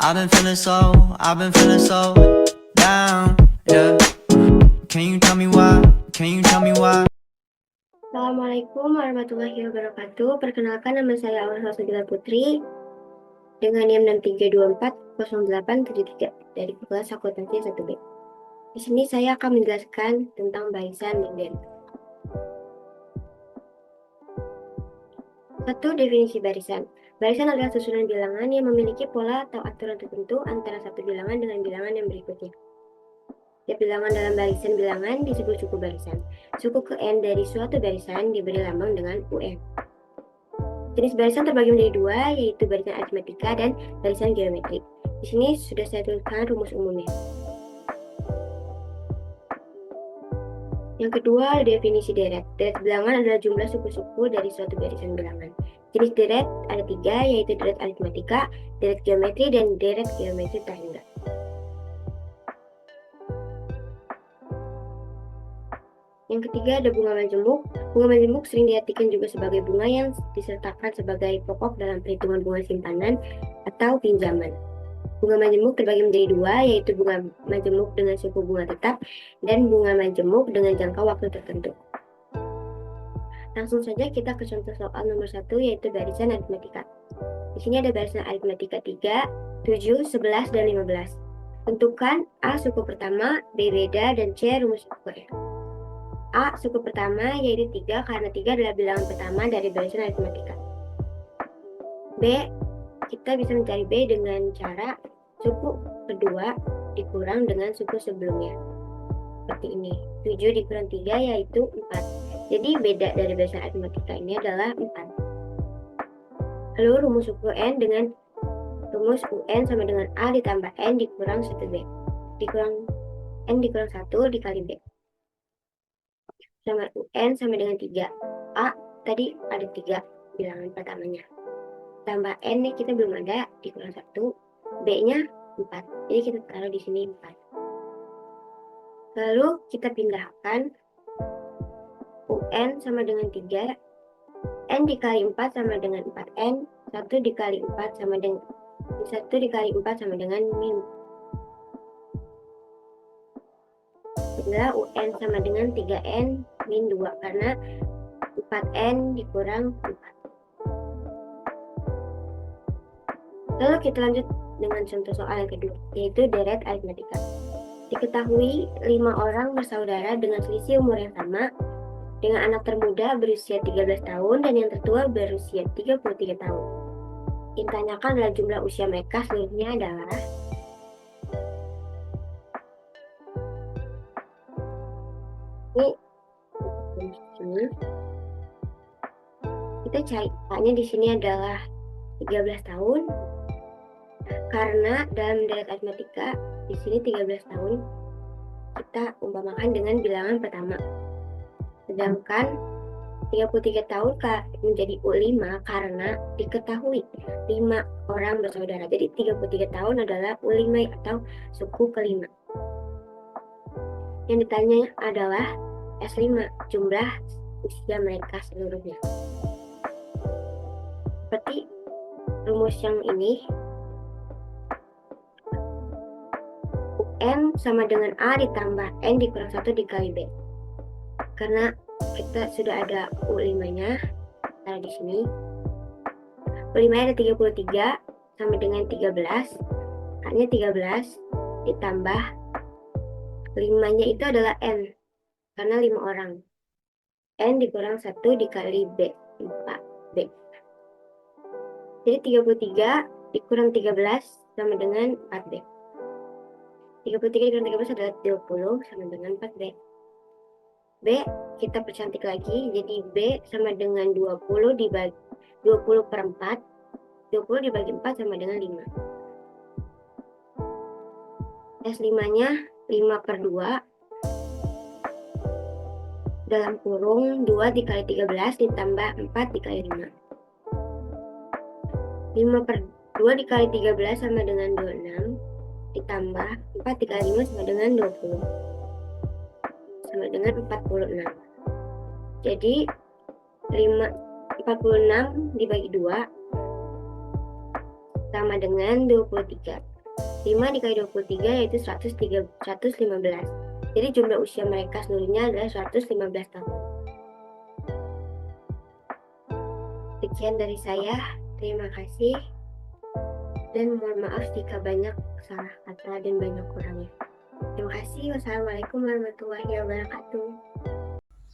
I've been feeling so down, yeah. Can you tell me why? Can you tell me why? Assalamualaikum warahmatullahi wabarakatuh. Perkenalkan, nama saya Aurel Sugila Putri dengan NIM 63240873 dari kelas akuntansi 1B. Di sini saya akan menjelaskan tentang barisan dan deret. Satu, definisi barisan. Barisan adalah susunan bilangan yang memiliki pola atau aturan tertentu antara satu bilangan dengan bilangan yang berikutnya. Setiap bilangan dalam barisan bilangan disebut suku barisan. Suku ke N dari suatu barisan diberi lambang dengan UN. Jenis barisan terbagi menjadi dua, yaitu barisan aritmatika dan barisan geometrik. Di sini sudah saya tuliskan rumus umumnya. Yang kedua, definisi deret. Deret bilangan adalah jumlah suku-suku dari suatu barisan bilangan. Jenis deret ada tiga, yaitu deret aritmatika, deret geometri, dan deret geometri tangga. Yang ketiga ada bunga majemuk. Bunga majemuk sering diartikan juga sebagai bunga yang disertakan sebagai pokok dalam perhitungan bunga simpanan atau pinjaman. Bunga majemuk terbagi menjadi dua, yaitu bunga majemuk dengan suku bunga tetap dan bunga majemuk dengan jangka waktu tertentu. Langsung saja kita ke contoh soal nomor 1, yaitu barisan aritmatika. Di sini ada barisan aritmatika 3, 7, 11, dan 15. Tentukan A suku pertama, B beda, dan C rumus suku R. A suku pertama yaitu 3 karena 3 adalah bilangan pertama dari barisan aritmatika. B, kita bisa mencari B dengan cara suku kedua dikurang dengan suku sebelumnya. Seperti ini, 7 dikurang 3 yaitu 4. Jadi beda dari barisan aritmatika ini adalah 4. Lalu rumus suku N dengan rumus UN sama dengan A ditambah N dikurang 1B. Dikurang N dikurang 1 dikali B. Sama UN sama dengan 3. A tadi ada 3 bilangan pertamanya. Tambah N nih kita belum ada, dikurang 1. B-nya 4. Jadi kita taruh di sini 4. Lalu kita pindahkan UN sama dengan 3. N dikali 4 sama dengan 4N. 1 dikali 4 sama dengan 1 dikali 4 sama dengan min. Adalah UN sama dengan 3N min 2 karena 4N dikurang 4. Lalu kita lanjut dengan contoh soal yang kedua, yaitu deret aritmatika. Diketahui 5 orang bersaudara dengan selisih umur yang sama, dengan anak termuda berusia 13 tahun dan yang tertua berusia 33 tahun. Yang ditanyakan adalah jumlah usia mereka seluruhnya adalah ini. Kita cari A-nya di sini adalah 13 tahun. Karena dalam deret aritmatika di sini 13 tahun kita umpamakan dengan bilangan pertama. Sedangkan 33 tahun menjadi U5 karena diketahui 5 orang bersaudara. Jadi 33 tahun adalah U5 atau suku kelima. Yang ditanya adalah S5, jumlah usia mereka seluruhnya. Seperti rumus yang ini, UN sama dengan A ditambah N dikurang 1 dikali B. Karena kita sudah ada U5-nya, taruh di sini. U5-nya ada 33 sama dengan 13. A-nya 13 ditambah 5-nya itu adalah N. Karena 5 orang. N dikurang 1 dikali B, 4B. Jadi 33 dikurang 13 sama dengan 4B. 33 dikurang 13 adalah 20 sama dengan 4B. B kita percantik lagi, jadi B sama dengan 20 dibagi 20 per 4. 20 dibagi 4 sama dengan 5. S5-nya 5 per 2 dalam kurung 2 dikali 13 ditambah 4 dikali 5. 5 per 2 dikali 13 sama dengan 26 ditambah 4 dikali 5 sama dengan 20 sama dengan 46. Jadi 46 dibagi 2 sama dengan 23. 5 dikali 23 yaitu 115. Jadi jumlah usia mereka seluruhnya adalah 115 tahun. Sekian dari saya. Terima kasih. Dan mohon maaf jika banyak salah kata dan banyak kurangnya. Terima kasih. Wassalamualaikum warahmatullahi wabarakatuh.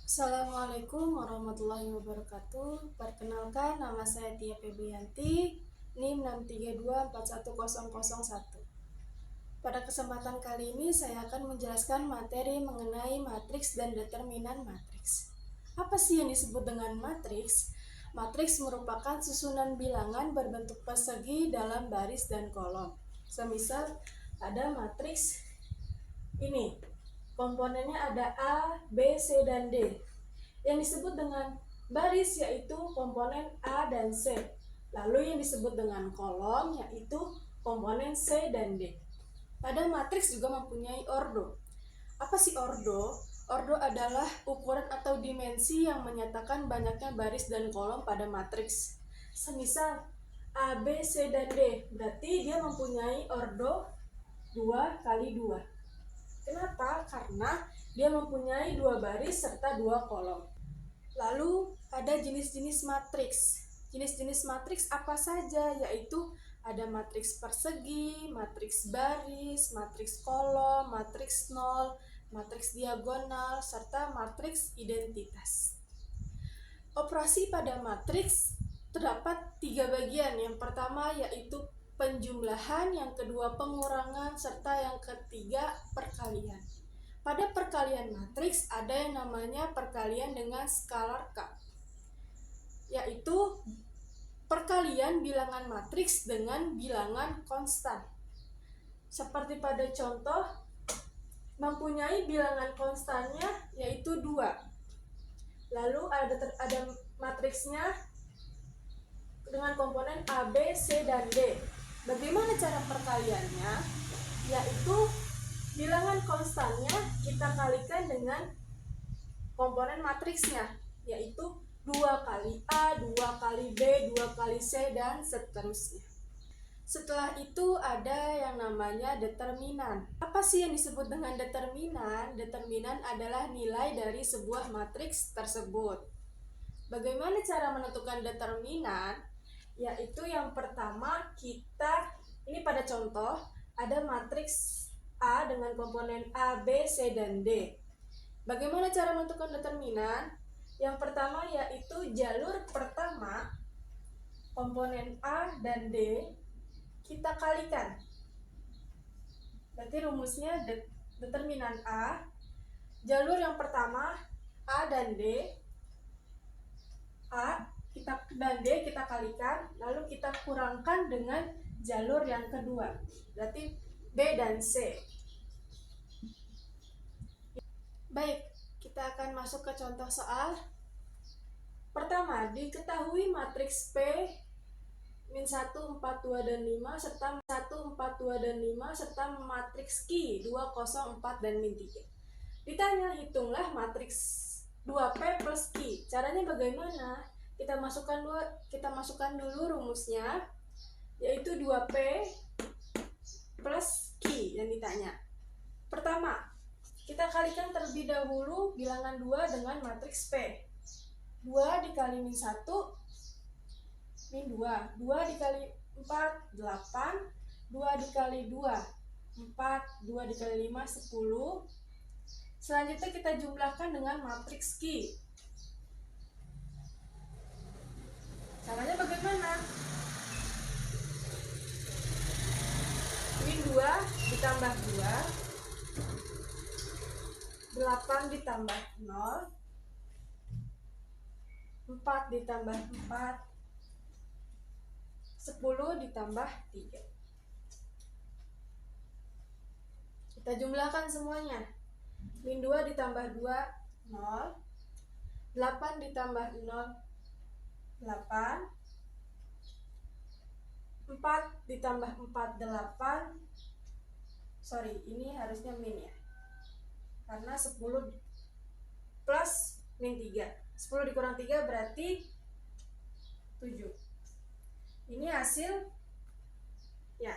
Assalamualaikum warahmatullahi wabarakatuh. Perkenalkan, nama saya Tia Febrianti, NIM 6324101. Pada kesempatan kali ini saya akan menjelaskan materi mengenai matriks dan determinan matriks. Apa sih yang disebut dengan matriks? Matriks merupakan susunan bilangan berbentuk persegi dalam baris dan kolom. Semisal ada matriks ini, komponennya ada A, B, C, dan D. Yang disebut dengan baris yaitu komponen A dan C. Lalu yang disebut dengan kolom yaitu komponen C dan D. Pada matriks juga mempunyai ordo. Apa sih ordo? Ordo adalah ukuran atau dimensi yang menyatakan banyaknya baris dan kolom pada matriks. Semisal A, B, C, dan D, berarti dia mempunyai ordo 2 kali 2. Kenapa? Karena dia mempunyai 2 baris serta 2 kolom. Lalu ada jenis-jenis matriks. Jenis-jenis matriks apa saja? Yaitu ada matriks persegi, matriks baris, matriks kolom, matriks nol, matriks diagonal, serta matriks identitas. Operasi pada matriks terdapat 3 bagian. Yang pertama yaitu penjumlahan, yang kedua pengurangan, serta yang ketiga perkalian. Pada perkalian matriks ada yang namanya perkalian dengan skalar K, yaitu perkalian bilangan matriks dengan bilangan konstan. Seperti pada contoh, mempunyai bilangan konstannya yaitu 2. Lalu ada matriksnya dengan komponen A, B, C, dan D. Bagaimana cara perkaliannya? Yaitu bilangan konstannya kita kalikan dengan komponen matriksnya, yaitu 2 kali A, 2 kali B, 2 kali C, dan seterusnya. Setelah itu ada yang namanya determinan. Apa sih yang disebut dengan determinan? Determinan adalah nilai dari sebuah matriks tersebut. Bagaimana cara menentukan determinan? Yaitu yang pertama ini pada contoh ada matriks A dengan komponen A, B, C, dan D. Bagaimana cara menentukan determinan? Yang pertama yaitu jalur pertama komponen A dan D kita kalikan. Berarti rumusnya determinan A, jalur yang pertama A dan D, dan D kita kalikan, lalu kita kurangkan dengan jalur yang kedua, berarti B dan C. Baik, kita akan masuk ke contoh soal. Pertama, diketahui matriks P min 1, 4, 2, dan 5 serta 1, 4, 2, dan 5 serta matriks Q 2, 0, 4, dan min 3. Ditanya, hitunglah matriks 2P plus Q. Caranya bagaimana? Kita masukkan dulu rumusnya, yaitu 2P plus Q yang ditanya. Pertama, kita kalikan terlebih dahulu bilangan 2 dengan matriks P. 2 dikali min 1, min 2. 2 dikali 4, 8. 2 dikali 2, 4. 2 dikali 5, 10. Selanjutnya kita jumlahkan dengan matriks Q. Caranya bagaimana? Min 2 ditambah 2, 8 ditambah 0, 4 ditambah 4, 10 ditambah 3. Kita jumlahkan semuanya. Min 2 ditambah 2, 0. 8 ditambah 0, 8. 4 ditambah 4, 8. Sorry, ini harusnya min ya. Karena 10 plus min 3. 10 dikurang 3 berarti 7. Ini hasil ya.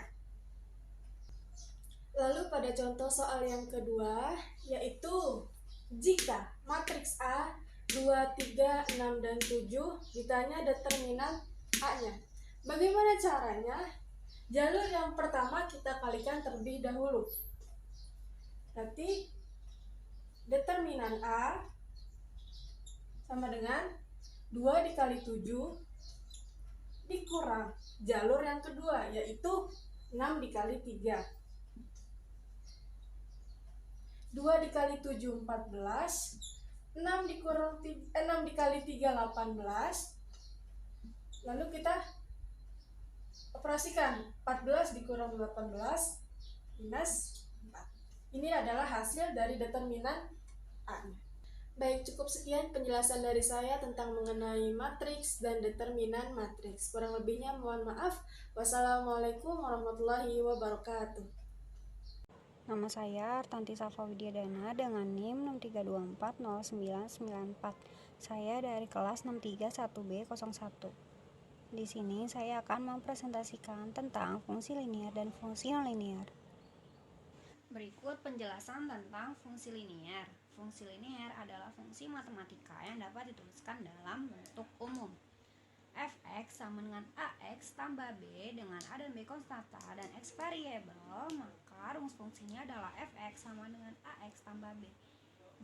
Lalu pada contoh soal yang kedua, yaitu jika matriks A 2, 3, 6, dan 7 ditanya determinan A-nya. Bagaimana caranya? Jalur yang pertama kita kalikan terlebih dahulu. Berarti determinan A sama dengan 2 dikali 7 dikurang jalur yang kedua, yaitu 6 dikali 3. 2 dikali 7 14, 6 dikali 3 18. Lalu kita operasikan 14 dikurang 18 minus 4. Ini adalah hasil dari determinan A-nya. Baik, cukup sekian penjelasan dari saya tentang mengenai matriks dan determinan matriks. Kurang lebihnya mohon maaf. Wassalamualaikum warahmatullahi wabarakatuh. Nama saya Artanti Safa Widyadana dengan NIM 632409994. Saya dari kelas 631B01. Di sini saya akan mempresentasikan tentang fungsi linear dan fungsi nonlinear. Berikut penjelasan tentang fungsi linear. Fungsi linear adalah fungsi matematika yang dapat dituliskan dalam bentuk umum. Fx sama dengan Ax tambah B dengan A dan B konstanta dan X variabel, maka rumus fungsinya adalah Fx sama dengan Ax tambah B.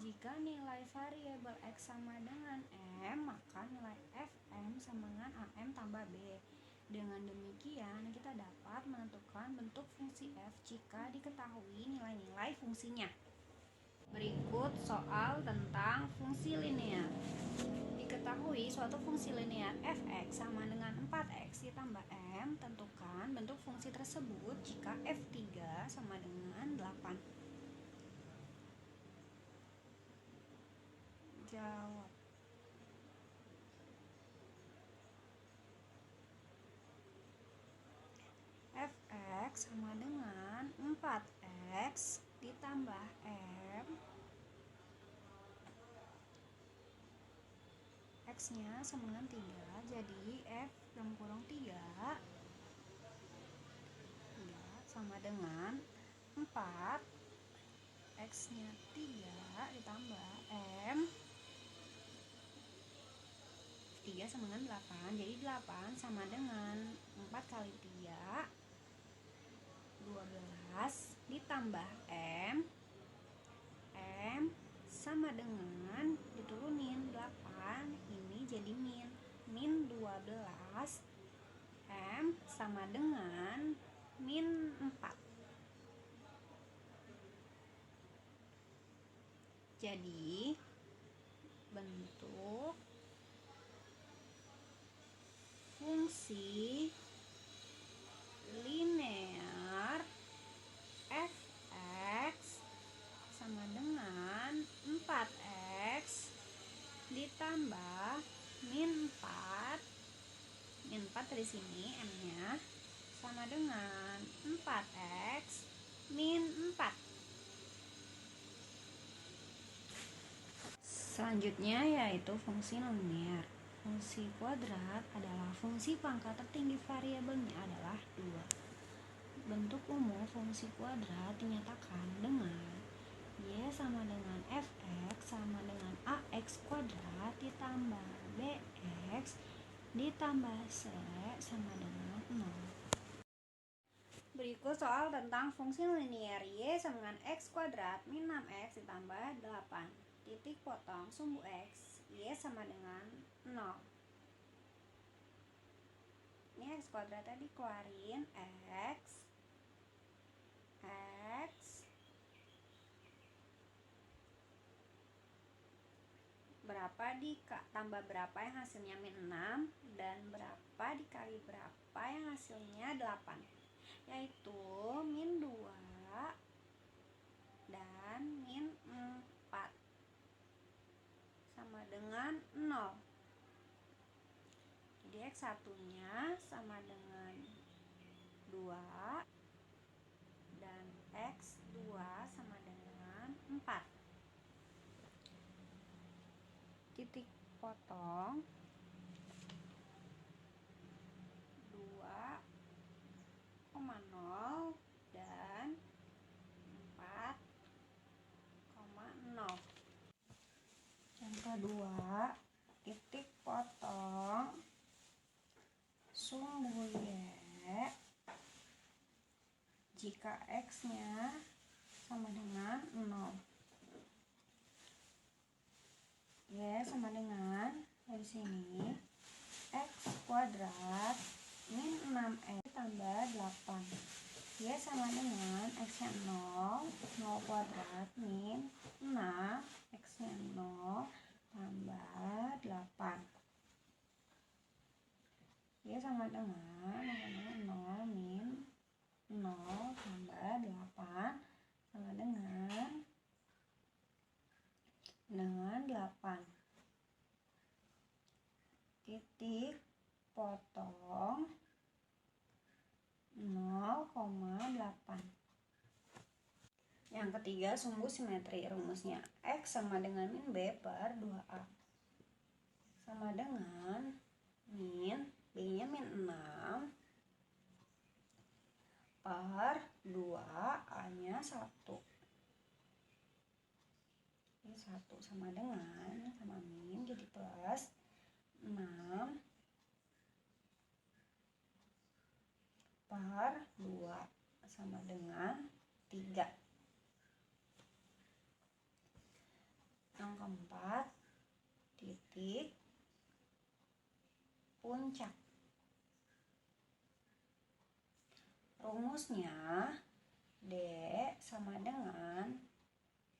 Jika nilai variabel X sama dengan M, maka nilai Fm sama dengan Am tambah B. Dengan demikian, kita dapat menentukan bentuk fungsi f jika diketahui nilai-nilai fungsinya. Berikut soal tentang fungsi linear. Diketahui suatu fungsi linear fx sama dengan 4x ditambah m, tentukan bentuk fungsi tersebut jika f3 sama dengan 8. Jawab. Fx sama dengan 4x ditambah m, x nya sama dengan 3, jadi f dalam kurung 3 sama dengan 4, x nya 3 ditambah m, 3 sama dengan 8, jadi 8 sama dengan 4 kali 3, 12 ditambah m sama dengan diturunin 8, ini jadi min 12, m sama dengan min 4. Jadi bentuk fungsi linear fx sama dengan 4x ditambah min 4. Min 4 dari sini m-nya sama dengan 4x min 4. Selanjutnya yaitu fungsi nonlinear. Fungsi kuadrat adalah fungsi pangkat tertinggi variabelnya adalah 2. Bentuk umum fungsi kuadrat dinyatakan dengan y sama dengan fx sama dengan ax kuadrat ditambah bx ditambah c sama dengan 0. Berikut soal tentang fungsi linear y sama dengan x kuadrat min 6x ditambah 8. Titik potong sumbu x, y sama dengan 0. Ini x kuadratnya dikeluarin, x berapa tambah berapa yang hasilnya min 6 dan berapa dikali berapa yang hasilnya 8, yaitu min 2 dan min 4 sama dengan 0. Jadi x1 nya sama dengan 2 dan x2 sama dengan 4. Titik potong 2,0 dan kedua, titik potong sumbu Y jika X-nya sama dengan 0. Y sama dengan, dari sini, X kuadrat min 6X tambah 8. Y sama dengan X-nya 0, 0 kuadrat min 6, X-nya 0 tambah 8. Y sama dengan 0 min 0 tambah 8 sama dengan 8. Titik potong 0,8. Yang ketiga, sumbu simetri. Rumusnya X sama dengan min B per 2A sama dengan min B-nya min 6 per 2A-nya 1. Ini 1 sama dengan, sama min jadi plus 6 per 2 sama dengan 3. Yang keempat, titik puncak. Rumusnya D sama dengan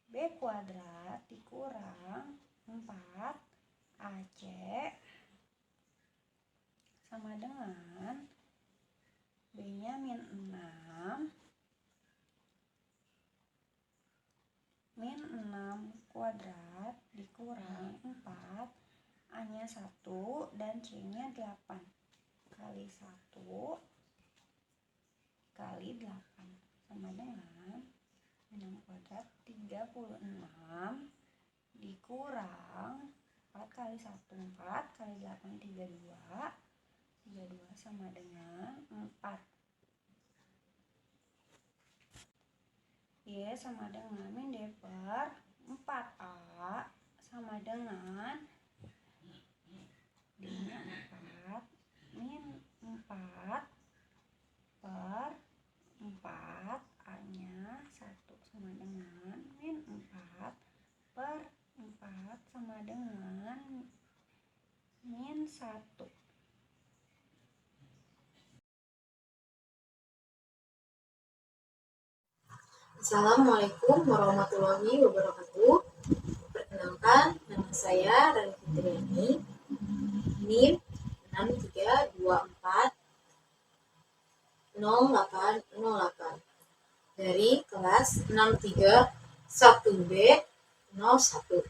B kuadrat dikurang 4AC sama dengan B-nya min 6 min 6 kuadrat dikurang 4 A-nya 1 dan C-nya 8 kali 1 kali 8 sama dengan 6 kuadrat 36 dikurang 4 kali 1 4 kali 8 32 sama dengan 4. Y sama dengan min D per 4A sama dengan D-nya 4 min 4 per 4 A-nya 1 sama dengan min 4 per 4 sama dengan min 1. Assalamualaikum warahmatullahi wabarakatuh. Perkenalkan, nama saya Rani Fitriani, NIM 63240808 dari kelas 631B 01.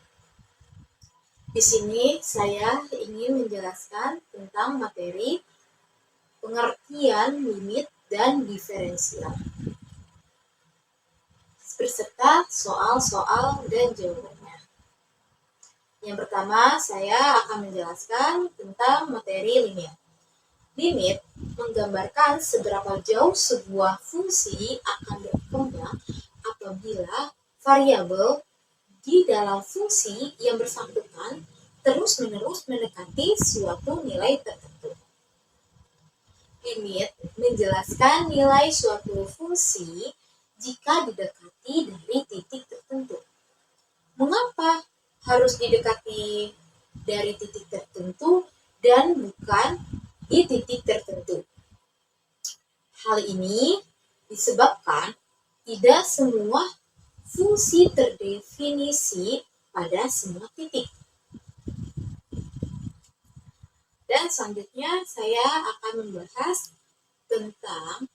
Di sini saya ingin menjelaskan tentang materi pengertian limit dan diferensial beserta soal-soal dan jawabannya. Yang pertama, saya akan menjelaskan tentang materi limit. Limit menggambarkan seberapa jauh sebuah fungsi akan berkembang apabila variabel di dalam fungsi yang bersangkutan terus-menerus mendekati suatu nilai tertentu. Limit menjelaskan nilai suatu fungsi jika didekati dari titik tertentu. Mengapa harus didekati dari titik tertentu dan bukan di titik tertentu? Hal ini disebabkan tidak semua fungsi terdefinisi pada semua titik. Dan selanjutnya saya akan membahas tentang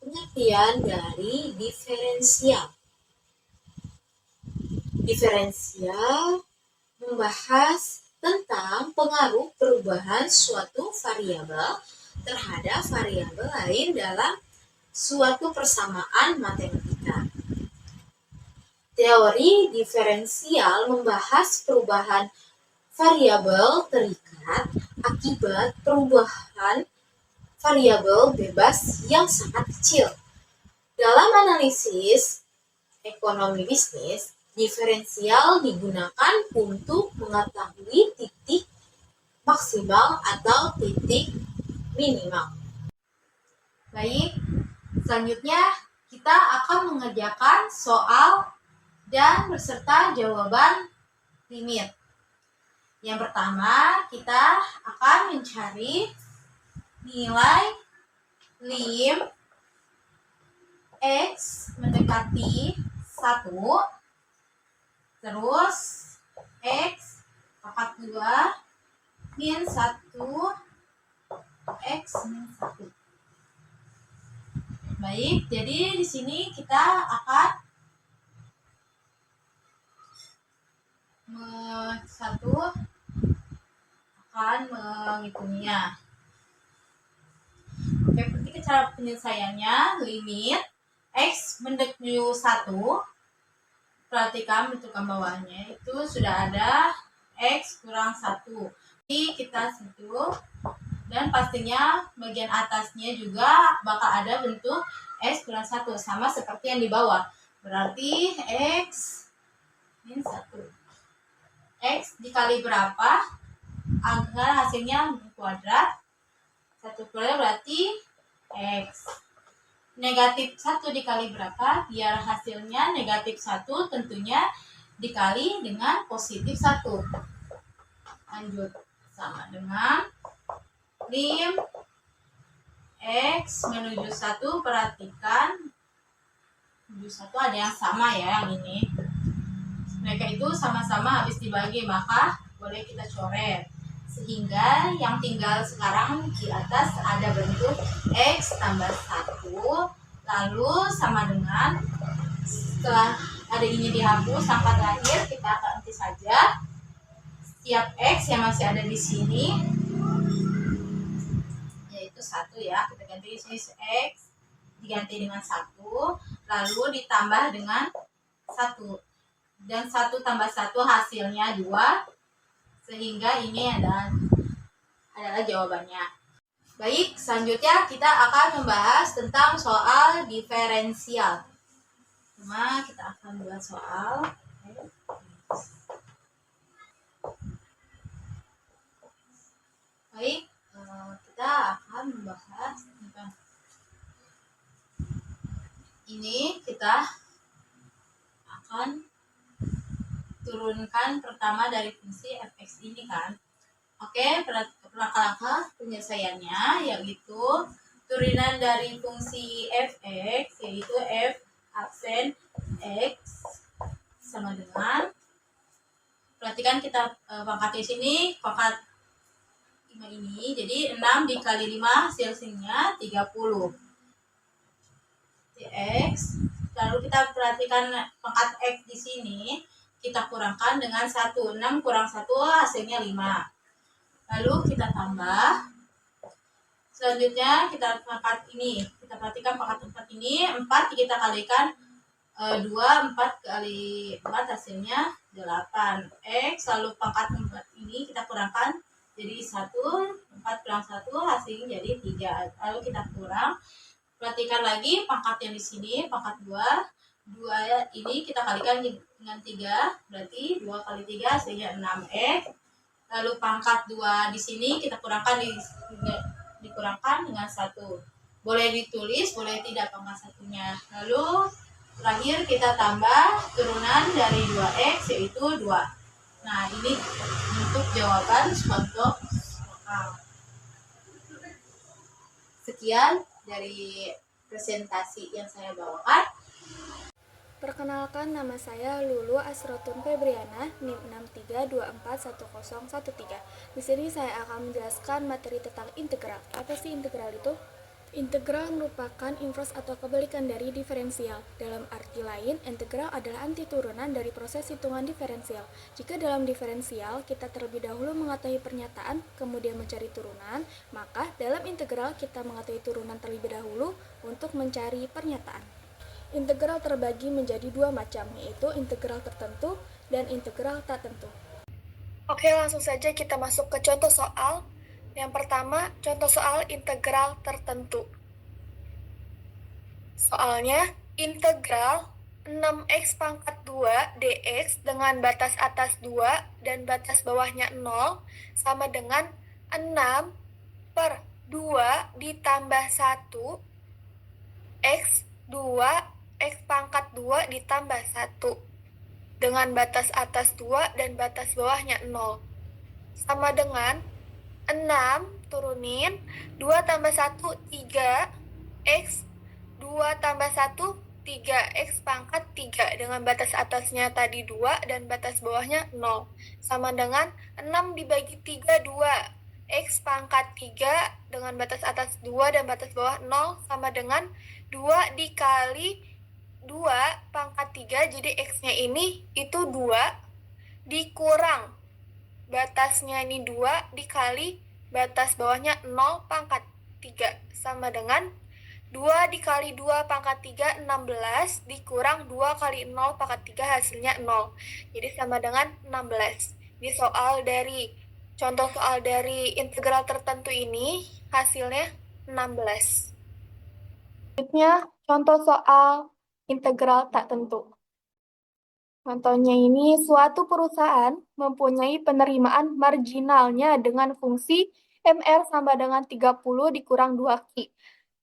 pengertian dari diferensial. Diferensial membahas tentang pengaruh perubahan suatu variabel terhadap variabel lain dalam suatu persamaan matematika. Teori diferensial membahas perubahan variabel terikat akibat perubahan variabel bebas yang sangat kecil. Dalam analisis ekonomi bisnis, Diferensial digunakan untuk mengetahui titik maksimal atau titik minimal. Baik, selanjutnya kita akan mengerjakan soal dan beserta jawaban limit. Yang pertama, kita akan mencari nilai lim X mendekati 1, terus X pangkat 2 min 1, X min 1. Baik, jadi di sini kita akan menghitungnya. Oke, berarti cara penyelesaiannya limit X menuju 1. Perhatikan bentukan bawahnya itu sudah ada X kurang 1. Jadi kita sentuh dan pastinya bagian atasnya juga bakal ada bentuk X kurang 1 sama seperti yang di bawah. Berarti X min 1. X dikali berapa agar hasilnya kuadrat? 1 kuadrat berarti X. Negatif 1 dikali berapa? Biar hasilnya negatif 1 tentunya dikali dengan positif 1. Lanjut. Sama dengan lim X menuju 1. Perhatikan menuju 1 ada yang sama ya, yang ini. Mereka itu sama-sama habis dibagi, maka boleh kita coret. Sehingga yang tinggal sekarang di atas ada bentuk X tambah 1, lalu sama dengan setelah ada ini dihapus sampai terakhir kita ganti saja setiap X yang masih ada di sini, yaitu 1 ya, kita ganti di sini X diganti dengan 1, lalu ditambah dengan 1, dan 1 tambah 1 hasilnya 2, sehingga ini adalah jawabannya. Baik, selanjutnya kita akan membahas tentang soal diferensial. Cuma kita akan buat soal. Baik, kita akan membahas tentang ini. Kita akan turunkan pertama dari fungsi fx ini kan. Oke, langkah-langkah penyelesaiannya yaitu turunan dari fungsi fx yaitu f aksen x sama dengan, perhatikan kita pangkat di sini pangkat 5 ini, jadi 6 dikali 5 hasilnya 30 x. Lalu kita perhatikan pangkat x di sini kita kurangkan dengan 1. 6 kurang 1 hasilnya 5. Lalu kita tambah. Selanjutnya kita pangkat ini. Kita perhatikan pangkat 4 ini. 4 kita kalikan 2. 4 kali 4 hasilnya 8 X. Lalu pangkat 4 ini kita kurangkan jadi 1. 4 kurang 1 hasilnya jadi 3. Lalu kita kurang. Perhatikan lagi pangkat yang di sini. Pangkat 2 ini kita kalikan dengan 3, berarti 2 kali 3 hasilnya 6x. Lalu pangkat 2 di sini kita dikurangkan dengan 1. Boleh ditulis, boleh tidak pangkat satunya. Lalu terakhir kita tambah turunan dari 2x yaitu 2. Nah, ini untuk jawaban contoh soal. Sekian dari presentasi yang saya bawakan. Perkenalkan, nama saya Lulu Asrotun Febriana, NIM 63241013. Di sini saya akan menjelaskan materi tentang integral. Apa sih integral itu? Integral merupakan inverse atau kebalikan dari diferensial. Dalam arti lain, integral adalah anti turunan dari proses hitungan diferensial. Jika dalam diferensial kita terlebih dahulu mengetahui pernyataan, kemudian mencari turunan, maka dalam integral kita mengetahui turunan terlebih dahulu untuk mencari pernyataan. Integral terbagi menjadi 2 macam, yaitu integral tertentu dan integral tak tentu. Oke, langsung saja kita masuk ke contoh soal. Yang pertama, contoh soal integral tertentu. Soalnya, integral 6x pangkat 2 dx dengan batas atas 2 dan batas bawahnya 0 sama dengan 6 per 2 ditambah 1 x 2 x pangkat 2 ditambah 1 dengan batas atas 2 dan batas bawahnya 0 sama dengan 6 turunin 2 tambah 1 3 x 2 tambah 1 3x pangkat 3 dengan batas atasnya tadi 2 dan batas bawahnya 0 sama dengan 6 dibagi 3 2 x pangkat 3 dengan batas atas 2 dan batas bawah 0 sama dengan 2 dikali 2 pangkat 3 jadi x-nya ini itu 2 dikurang batasnya ini 2 dikali batas bawahnya 0 pangkat 3 sama dengan 2 dikali 2 pangkat 3 16 dikurang 2 kali 0 pangkat 3 hasilnya 0 jadi sama dengan 16 di contoh soal dari integral tertentu ini hasilnya 16. Selanjutnya contoh soal integral tak tentu. Contohnya ini, suatu perusahaan mempunyai penerimaan marginalnya dengan fungsi MR sama dengan 30 dikurang 2Q.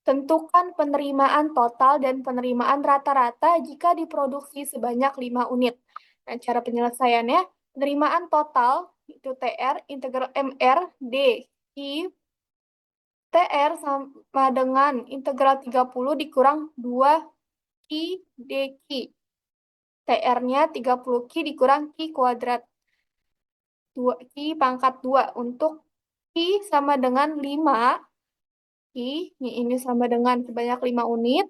Tentukan penerimaan total dan penerimaan rata-rata jika diproduksi sebanyak 5 unit. Nah, cara penyelesaiannya, penerimaan total itu TR, integral MR, D, I, TR sama dengan integral 30 dikurang 2Q dQ. TR-nya 30Q dikurang Q kuadrat. 2Q pangkat 2 untuk Q sama dengan 5. Q, ini sama dengan sebanyak 5 unit.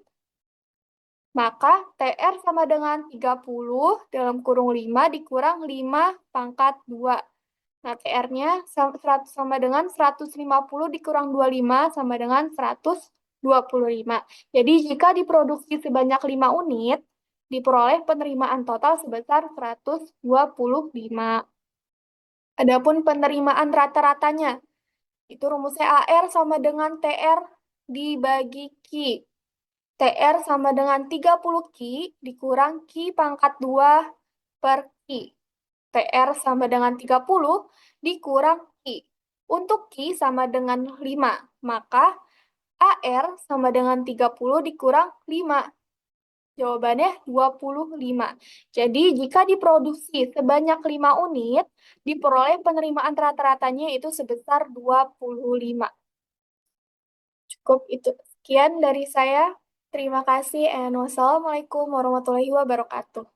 Maka TR sama dengan 30 dalam kurung 5 dikurang 5 pangkat 2. Nah, TR-nya sama dengan 150 dikurang 25 sama dengan 125. Jadi, jika diproduksi sebanyak 5 unit, diperoleh penerimaan total sebesar 125. Adapun penerimaan rata-ratanya, itu rumusnya AR sama dengan TR dibagi Q. TR sama dengan 30Q dikurang Q pangkat 2 per Q. TR sama dengan 30 dikurang Q. Untuk Q sama dengan 5, maka AR sama dengan 30 dikurang 5. Jawabannya 25. Jadi, jika diproduksi sebanyak 5 unit, diperoleh penerimaan rata-ratanya itu sebesar 25. Cukup itu. Sekian dari saya. Terima kasih and wassalamualaikum warahmatullahi wabarakatuh.